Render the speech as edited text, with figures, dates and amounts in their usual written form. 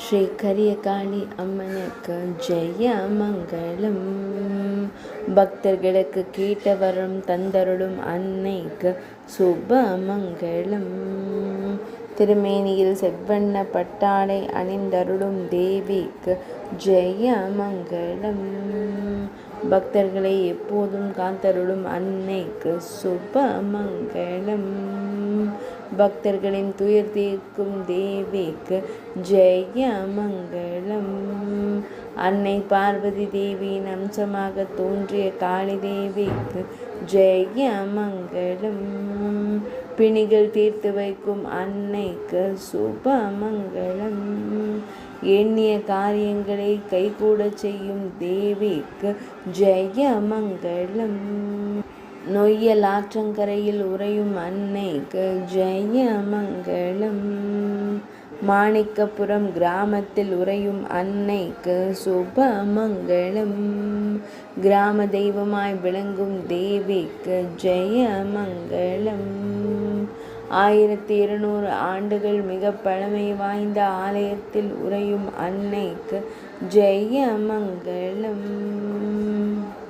ஸ்ரீ கரியகாளி அம்மனுக்கு ஜெய மங்களம். பக்தர்களுக்கு கேட்ட வரம் தந்தருளும் அன்னைக்கு சுப மங்களம். திருமேனியில் செவ்வண்ண பட்டாடை அணிந்தருளும் தேவிக்கு ஜெய மங்களம். பக்தர்களை எப்போதும் காத்தருளும் அன்னைக்கு சுப மங்களம். பக்தர்களின் துயர் தீர்க்கும் தேவிக்கு ஜெய மங்களம். அன்னை பார்வதி தேவியின் அம்சமாக தோன்றிய காளி தேவிக்கு ஜெய மங்களம். பிணிகள் தீர்த்து வைக்கும் அன்னைக்கு சுப மங்களம். எண்ணிய காரியங்களை கைகூட செய்யும் தேவிக்கு ஜெய மங்களம். நொய்யல் ஆற்றங்கரையில் உறையும் அன்னைக்கு ஜெய மங்களம். மாணிக்கபுரம் கிராமத்தில் உறையும் அன்னைக்கு சுப மங்களம். கிராம தெய்வமாய் விளங்கும் தேவிக்கு ஜெய மங்களம். 1200 ஆண்டுகள் மிக பழமை வாய்ந்த ஆலயத்தில் உறையும் அன்னைக்கு ஜெய மங்களம்.